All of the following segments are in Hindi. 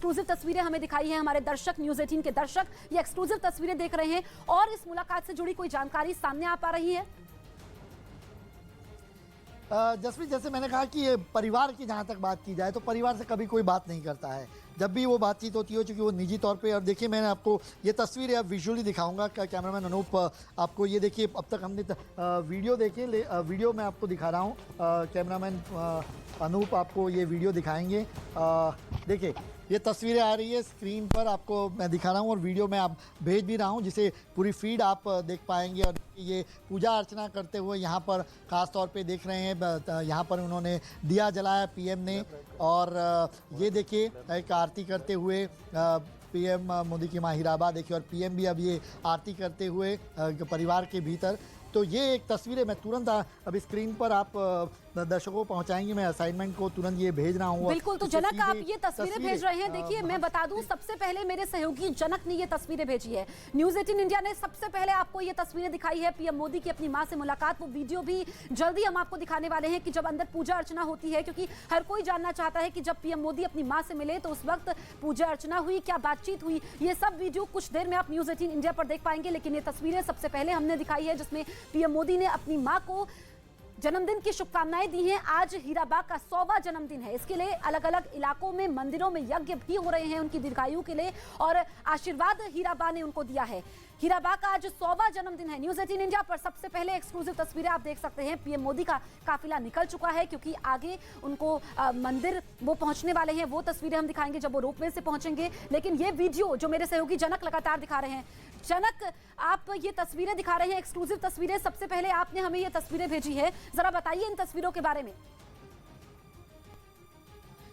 एक्सक्लूसिव तस्वीरें हमें दिखाई हैं हमारे दर्शक, न्यूज़ 18 के दर्शक ये एक्सक्लूसिव तस्वीरें देख रहे हैं और इस मुलाकात से जुड़ी कोई जानकारी सामने आ पा रही है? जसप्रीत, जैसे मैंने कहा कि ये परिवार की जहाँ तक बात की जाए तो परिवार से कभी कोई बात नहीं करता है। जब भी वो बातचीत होती है चूँकि वो निजी तौर पे, और देखिए मैंने आपको ये तस्वीरें अब विजुअली दिखाऊंगा। कैमरामैन अनूप आपको ये देखिए, अब तक हमने वीडियो देखिए, वीडियो मैं आपको दिखा रहा हूँ। कैमरामैन अनूप आपको ये वीडियो दिखाएंगे। देखिए ये तस्वीरें आ रही है स्क्रीन पर, आपको मैं दिखा रहा हूँ और वीडियो में आप भेज भी रहा हूँ जिसे पूरी फीड आप देख पाएंगे। और ये पूजा अर्चना करते हुए यहाँ पर ख़ास तौर पे देख रहे हैं, यहाँ पर उन्होंने दिया जलाया पीएम ने। और ये देखिए एक आरती करते हुए पीएम मोदी की माँ हीराबा देखिए, और पीएम भी अब ये आरती करते हुए परिवार के भीतर। तो ये एक तस्वीरें मैं तुरंत अब स्क्रीन पर आप दर्शकों को पहुंचाएंगे। मैं असाइनमेंट को तुरंत ये भेज रहा हूँ। बिल्कुल, तो जनक आप ये तस्वीरें भेज रहे हैं। देखिए मैं बता दूं, सबसे पहले मेरे सहयोगी जनक ने ये तस्वीरें भेजी है। न्यूज़ 18 इंडिया ने सबसे पहले आपको ये तस्वीरें दिखाई है पीएम मोदी की अपनी मां से मुलाकात। वो वीडियो भी जल्दी हम आपको दिखाने वाले हैं कि जब अंदर पूजा अर्चना होती है, क्योंकि हर कोई जानना चाहता है कि जब पीएम मोदी अपनी मां से मिले तो उस वक्त पूजा अर्चना हुई, क्या बातचीत हुई। ये सब वीडियो कुछ देर में आप न्यूज़ 18 इंडिया पर देख पाएंगे। लेकिन ये तस्वीरें सबसे पहले हमने दिखाई है जिसमें पीएम मोदी ने अपनी मां को जन्मदिन की शुभकामनाएं दी हैं। आज हीराबा का 100वां जन्मदिन है। इसके लिए अलग अलग इलाकों में मंदिरों में यज्ञ भी हो रहे हैं उनकी दीर्घायु के लिए, और आशीर्वाद हीराबा ने उनको दिया है। हीराबा का आज 100वां जन्मदिन है। न्यूज़ 18 इंडिया पर सबसे पहले एक्सक्लूसिव तस्वीरें आप देख सकते हैं। पीएम मोदी का काफिला निकल चुका है क्योंकि आगे उनको मंदिर वो पहुंचने वाले हैं। वो तस्वीरें हम दिखाएंगे जब वो रोपवे से पहुंचेंगे। लेकिन ये वीडियो जो मेरे सहयोगी जनक लगातार दिखा रहे हैं, जनक आप ये तस्वीरें दिखा रहे हैं, एक्सक्लूसिव तस्वीरें। सबसे पहले आपने हमें ये तस्वीरें भेजी है, जरा बताइए इन तस्वीरों के बारे में।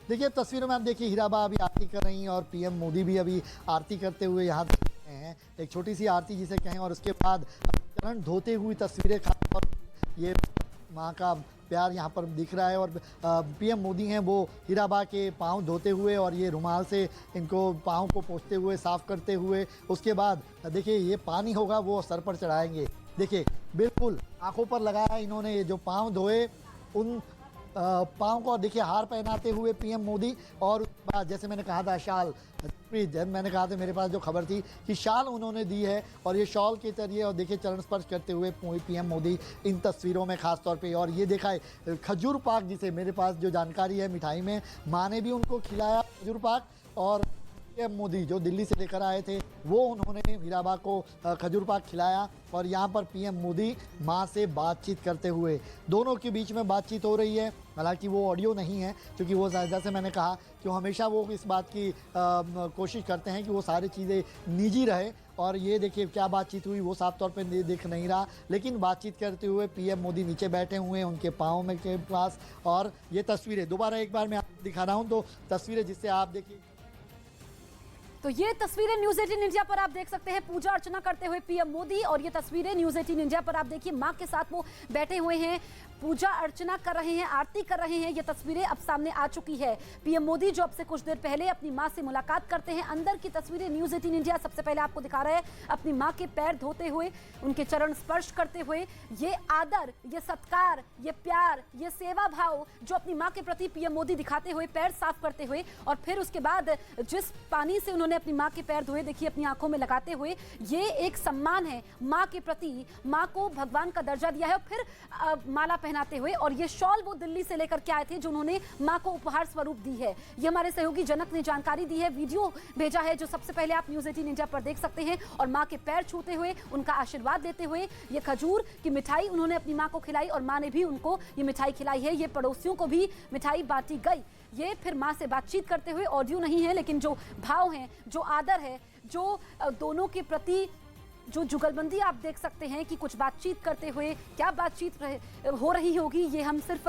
देखिए तस्वीरों में आप देखिए हीराबा अभी आरती कर रही हैं और पीएम मोदी भी अभी आरती करते हुए यहाँ हैं। एक छोटी सी आरती जिसे कहें, और उसके बाद चरण धोते हुई तस्वीरें, और ये माँ का प्यार यहाँ पर दिख रहा है। और पीएम मोदी हैं वो हीराबा के पाँव धोते हुए और ये रुमाल से इनको पाँव को पोंछते हुए, साफ करते हुए, उसके बाद देखिए ये पानी होगा वो सर पर चढ़ाएंगे। देखिए बिल्कुल आंखों पर लगाया इन्होंने, ये जो पाँव धोए उन पाँव को, देखिए हार पहनाते हुए पीएम मोदी। और उसके बाद जैसे मैंने कहा था शाल, जब मैंने कहा था मेरे पास जो खबर थी कि शाल उन्होंने दी है, और ये शॉल के जरिए और देखिए चरण स्पर्श करते हुए पीएम मोदी इन तस्वीरों में खास तौर पे। और ये देखा है खजूर पाक, जिसे मेरे पास जो जानकारी है मिठाई में माँ ने भी उनको खिलाया खजूर पाक, और पीएम मोदी जो दिल्ली से लेकर आए थे वो उन्होंने हीराबा को खजूर पाक खिलाया। और यहाँ पर पीएम मोदी माँ से बातचीत करते हुए, दोनों के बीच में बातचीत हो रही है। हालांकि वो ऑडियो नहीं है क्योंकि वो जैसे मैंने कहा कि हमेशा वो इस बात की कोशिश करते हैं कि वो सारी चीज़ें निजी रहे। और ये देखिए क्या बातचीत हुई वो साफ तौर पे दिख नहीं रहा, लेकिन बातचीत करते हुए पीएम मोदी नीचे बैठे हुए हैं उनके पाँव में के पास। और ये तस्वीरें दोबारा एक बार मैं आपको दिखा रहा हूँ, तो तस्वीरें जिससे आप देखिए, तो ये तस्वीरें न्यूज़ 18 इंडिया पर आप देख सकते हैं, पूजा अर्चना करते हुए पीएम मोदी। और ये तस्वीरें न्यूज़ 18 इंडिया पर आप देखिए, मां के साथ वो बैठे हुए हैं, पूजा अर्चना कर रहे हैं, आरती कर रहे हैं। ये तस्वीरें अब सामने आ चुकी है। पीएम मोदी जो अब से कुछ देर पहले अपनी मां से मुलाकात करते हैं। अंदर की तस्वीरें न्यूज़ 18 इंडिया सबसे पहले आपको दिखा रहा है, अपनी मां के पैर धोते हुए, उनके चरण स्पर्श करते हुए। ये आदर, ये सत्कार, ये प्यार, ये सेवा भाव जो अपनी मां के प्रति पीएम मोदी दिखाते हुए, पैर साफ करते हुए, और फिर उसके बाद जिस पानी से उन्होंने अपनी मां के पैर धोए, देखिए अपनी आंखों में लगाते हुए, ये एक सम्मान है मां के प्रति। मां को भगवान का दर्जा दिया है। और फिर माला पहनाते हुए, और ये शॉल वो दिल्ली से लेकर के आए थे जो उन्होंने मां को उपहार स्वरूप दी है। ये हमारे सहयोगी जनक ने जानकारी दी है, वीडियो भेजा है जो सबसे पहले आप न्यूज़ 18 इंडिया पर देख सकते हैं। और मां के पैर छूते हुए, उनका आशीर्वाद लेते हुए, ये खजूर की मिठाई उन्होंने अपनी मां को खिलाई और मां ने भी उनको ये मिठाई खिलाई है। ये पड़ोसियों को भी मिठाई बांटी गई। ये फिर मां से बातचीत करते हुए, ऑडियो नहीं है लेकिन जो भाव है, जो आदर है, जो दोनों के प्रति जो जुगलबंदी आप देख सकते हैं कि कुछ बातचीत करते हुए क्या बातचीत हो रही होगी, ये हम सिर्फ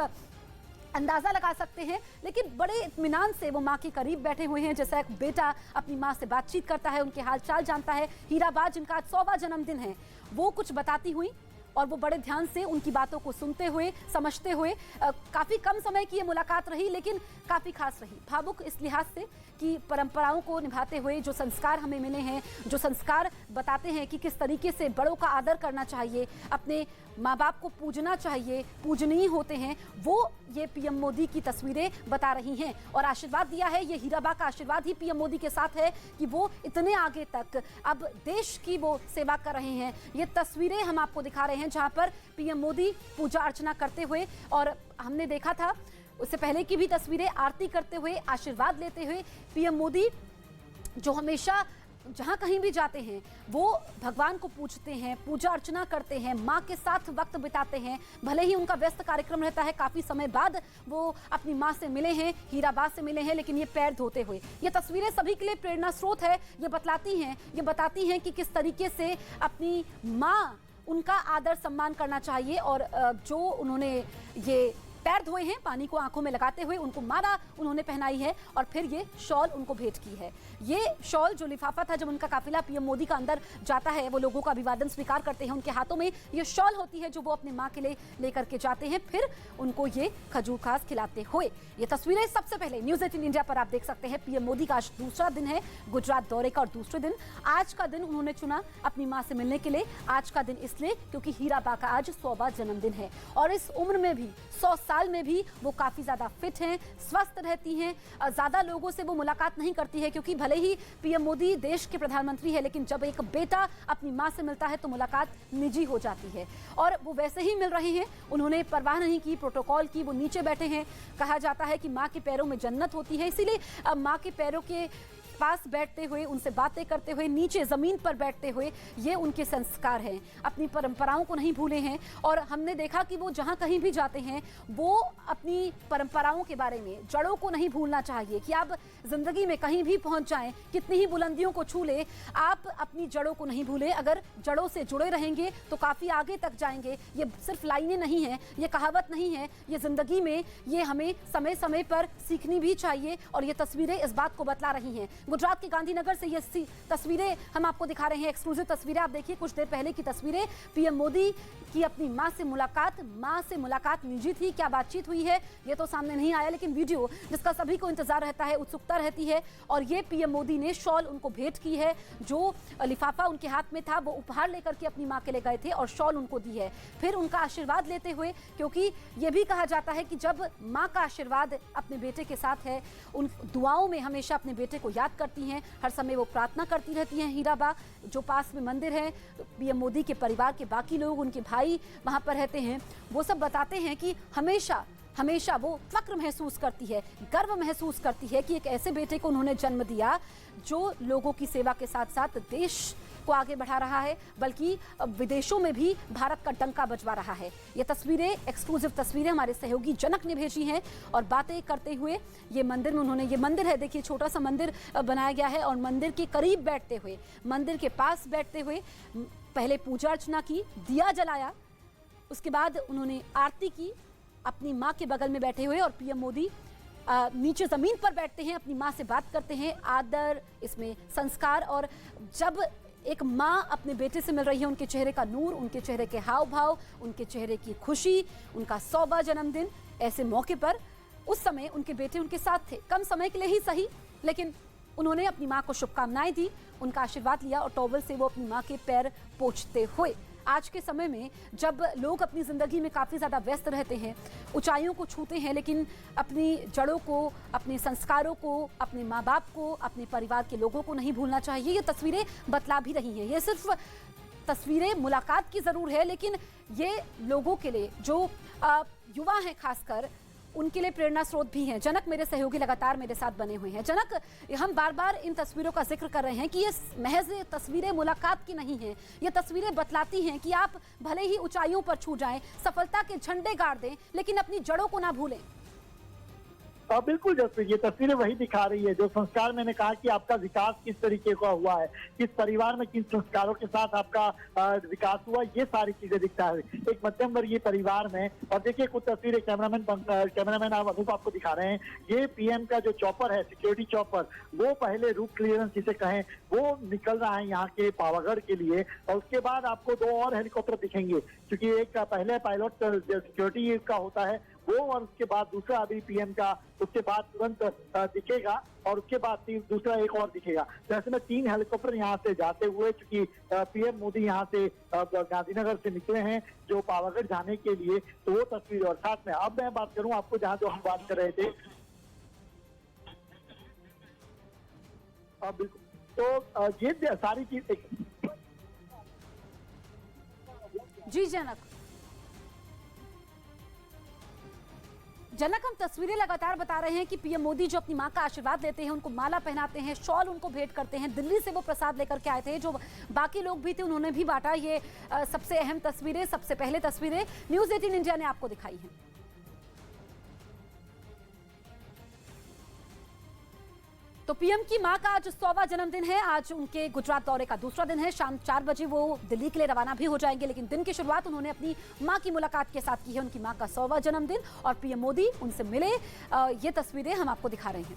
अंदाजा लगा सकते हैं। लेकिन बड़े इत्मीनान से वो मां के करीब बैठे हुए हैं, जैसा एक बेटा अपनी मां से बातचीत करता है, उनके हालचाल जानता है। हीराबा जिनका आज 100वां जन्मदिन है, वो कुछ बताती हुई और वो बड़े ध्यान से उनकी बातों को सुनते हुए, समझते हुए, काफ़ी कम समय की ये मुलाकात रही लेकिन काफ़ी खास रही। भावुक इस लिहाज से कि परंपराओं को निभाते हुए जो संस्कार हमें मिले हैं, जो संस्कार बताते हैं कि किस तरीके से बड़ों का आदर करना चाहिए, अपने माँ बाप को पूजना चाहिए, पूजनीय होते हैं, वो ये पीएम मोदी की तस्वीरें बता रही हैं। और आशीर्वाद दिया है, ये हीराबा का आशीर्वाद ही पीएम मोदी के साथ है कि वो इतने आगे तक अब देश की वो सेवा कर रहे हैं। ये तस्वीरें हम आपको दिखा रहे हैं जहां पर पीएम मोदी पूजा अर्चना करते हुए, और हमने देखा था उससे पहले की भी तस्वीरें, आरती करते हुए, आशीर्वाद लेते हुए पीएम मोदी जो हमेशा जहां कहीं भी जाते हैं वो भगवान को पूजते हैं, पूजा अर्चना करते हैं, माँ के साथ वक्त बिताते हैं। भले ही उनका व्यस्त कार्यक्रम रहता है, काफ़ी समय बाद वो अपनी माँ से मिले हैं, हीराबा से मिले हैं, लेकिन ये पैर धोते हुए, ये तस्वीरें सभी के लिए प्रेरणा स्रोत है। ये बताती हैं कि किस तरीके से अपनी माँ, उनका आदर सम्मान करना चाहिए। और जो उन्होंने ये पैर धोए हैं, पानी को आंखों में लगाते हुए उनको माला उन्होंने पहनाई है और फिर ये शॉल उनको भेंट की है। ये शॉल जो लिफाफा था, जब उनका काफिला पीएम मोदी का अंदर जाता है, वो लोगों का अभिवादन स्वीकार करते हैं, उनके हाथों में ये शॉल होती है जो वो अपनी माँ के लिए लेकर के जाते हैं, फिर उनको ये खजूर खास खिलाते हुए। ये तस्वीरें सबसे पहले न्यूज 18 इंडिया पर आप देख सकते हैं। पीएम मोदी का आज दूसरा दिन है गुजरात दौरे का, और दूसरे दिन आज का दिन उन्होंने चुना अपनी माँ से मिलने के लिए। आज का दिन इसलिए क्योंकि हीराबा का आज 100वां जन्मदिन है, और इस उम्र में भी, 100 साल में भी वो काफी ज्यादा फिट हैं, स्वस्थ रहती हैं। ज्यादा लोगों से वो मुलाकात नहीं करती है, क्योंकि भले ही पीएम मोदी देश के प्रधानमंत्री है, लेकिन जब एक बेटा अपनी मां से मिलता है तो मुलाकात निजी हो जाती है, और वो वैसे ही मिल रहे हैं। उन्होंने परवाह नहीं की प्रोटोकॉल की, वो नीचे बैठे हैं। कहा जाता है कि मां के पैरों में जन्नत होती है, इसीलिए मां के पैरों के पास बैठते हुए, उनसे बातें करते हुए, नीचे जमीन पर बैठते हुए, ये उनके संस्कार हैं। अपनी परंपराओं को नहीं भूले हैं, और हमने देखा कि वो जहां कहीं भी जाते हैं वो अपनी परंपराओं के बारे में, जड़ों को नहीं भूलना चाहिए कि आप जिंदगी में कहीं भी पहुंच जाएं, कितनी ही बुलंदियों को छू ले, आप अपनी जड़ों को नहीं भूलें। अगर जड़ों से जुड़े रहेंगे तो काफी आगे तक जाएंगे। ये सिर्फ लाइनें नहीं है, ये कहावत नहीं है, ये जिंदगी में ये हमें समय समय पर सीखनी भी चाहिए, और ये तस्वीरें इस बात को बतला रही हैं। गुजरात के गांधीनगर से ये तस्वीरें हम आपको दिखा रहे हैं, एक्सक्लूसिव तस्वीरें। आप देखिए कुछ देर पहले की तस्वीरें, पीएम मोदी की अपनी मां से मुलाकात निजी थी। क्या बातचीत हुई है ये तो सामने नहीं आया, लेकिन वीडियो जिसका सभी को इंतजार रहता है, उत्सुकता रहती है, और ये पीएम मोदी ने शॉल उनको भेंट की है। जो लिफाफा उनके हाथ में था वो उपहार लेकर के अपनी मां के लिए गए थे और शॉल उनको दी है, फिर उनका आशीर्वाद लेते हुए, क्योंकि ये भी कहा जाता है कि जब मां का आशीर्वाद अपने बेटे के साथ है, उन दुआओं में हमेशा अपने बेटे को याद करती हैं, हर समय वो प्रार्थना करती रहती हैं। हीराबा जो पास में मंदिर है, पीएम मोदी के परिवार के बाकी लोग, उनके भाई वहां पर रहते हैं, वो सब बताते हैं कि हमेशा वो फक्र महसूस करती है, गर्व महसूस करती है कि एक ऐसे बेटे को उन्होंने जन्म दिया जो लोगों की सेवा के साथ साथ देश को आगे बढ़ा रहा है, बल्कि विदेशों में भी भारत का डंका बजवा रहा है। ये तस्वीरें, एक्सक्लूसिव तस्वीरें हमारे सहयोगी जनक ने भेजी हैं, और बातें करते हुए ये मंदिर में उन्होंने, ये मंदिर है देखिए, छोटा सा मंदिर बनाया गया है, और मंदिर के करीब बैठते हुए, मंदिर के पास बैठते हुए पहले पूजा अर्चना की, दिया जलाया, उसके बाद उन्होंने आरती की अपनी माँ के बगल में बैठे हुए, और पीएम मोदी नीचे जमीन पर बैठते हैं, अपनी माँ से बात करते हैं। आदर, इसमें संस्कार, और जब एक माँ अपने बेटे से मिल रही है, उनके चेहरे का नूर, उनके चेहरे के हाव भाव, उनके चेहरे की खुशी, उनका 100वां जन्मदिन, ऐसे मौके पर उस समय उनके बेटे उनके साथ थे, कम समय के लिए ही सही, लेकिन उन्होंने अपनी माँ को शुभकामनाएं दी, उनका आशीर्वाद लिया, और टॉवल से वो अपनी माँ के पैर पोंछते हुए। आज के समय में जब लोग अपनी ज़िंदगी में काफ़ी ज़्यादा व्यस्त रहते हैं, ऊंचाइयों को छूते हैं, लेकिन अपनी जड़ों को, अपने संस्कारों को, अपने माँ बाप को, अपने परिवार के लोगों को नहीं भूलना चाहिए। ये तस्वीरें बतला भी रही हैं। ये सिर्फ तस्वीरें मुलाकात की ज़रूर है, लेकिन ये लोगों के लिए, जो युवा हैं खासकर, उनके लिए प्रेरणा स्रोत भी हैं। जनक मेरे सहयोगी लगातार मेरे साथ बने हुए हैं। जनक, हम बार बार इन तस्वीरों का जिक्र कर रहे हैं कि ये महज तस्वीरें मुलाकात की नहीं हैं, ये तस्वीरें बतलाती हैं कि आप भले ही ऊंचाइयों पर छू जाएं, सफलता के झंडे गाड़ दें, लेकिन अपनी जड़ों को ना भूलें। बिल्कुल जसप्रीत, ये तस्वीरें वही दिखा रही है जो संस्कार मैंने कहा कि आपका विकास किस तरीके का हुआ है, किस परिवार में किन संस्कारों के साथ आपका विकास हुआ, ये सारी चीजें दिखता है एक मध्यम वर्गीय परिवार में। और देखिए कुछ तस्वीरें कैमरामैन अनूप आपको दिखा रहे हैं। ये पीएम का जो चॉपर है, सिक्योरिटी चॉपर, वो पहले रूट क्लियरेंस जिसे कहें वो निकल रहा है यहाँ के पावागढ़ के लिए, और उसके बाद आपको 2 और हेलीकॉप्टर दिखेंगे, क्योंकि एक पहले पायलट सिक्योरिटी का होता है वो, और उसके बाद दूसरा अभी पीएम का उसके बाद तुरंत दिखेगा, और उसके बाद दूसरा एक और दिखेगा। तो ऐसे में 3 हेलीकॉप्टर यहाँ से जाते हुए, क्योंकि पीएम मोदी यहाँ से गांधीनगर से निकले हैं जो पावागढ़ जाने के लिए, तो वो तस्वीर। और साथ में अब मैं बात करूं आपको जहाँ जो हम बात कर रहे थे, बिल्कुल, तो ये सारी चीज जी जनक, हम तस्वीरें लगातार बता रहे हैं कि पीएम मोदी जो अपनी मां का आशीर्वाद लेते हैं, उनको माला पहनाते हैं, शॉल उनको भेंट करते हैं। दिल्ली से वो प्रसाद लेकर के आए थे, जो बाकी लोग भी थे उन्होंने भी बांटा। ये सबसे अहम तस्वीरें, सबसे पहले तस्वीरें न्यूज़ 18 इंडिया ने आपको दिखाई हैं। तो पीएम की मां का आज 100वां जन्मदिन है। आज उनके गुजरात दौरे का दूसरा दिन है। शाम 4 बजे वो दिल्ली के लिए रवाना भी हो जाएंगे, लेकिन दिन की शुरुआत उन्होंने अपनी मां की मुलाकात के साथ की है। उनकी मां का 100वां जन्मदिन और पीएम मोदी उनसे मिले, ये तस्वीरें हम आपको दिखा रहे हैं।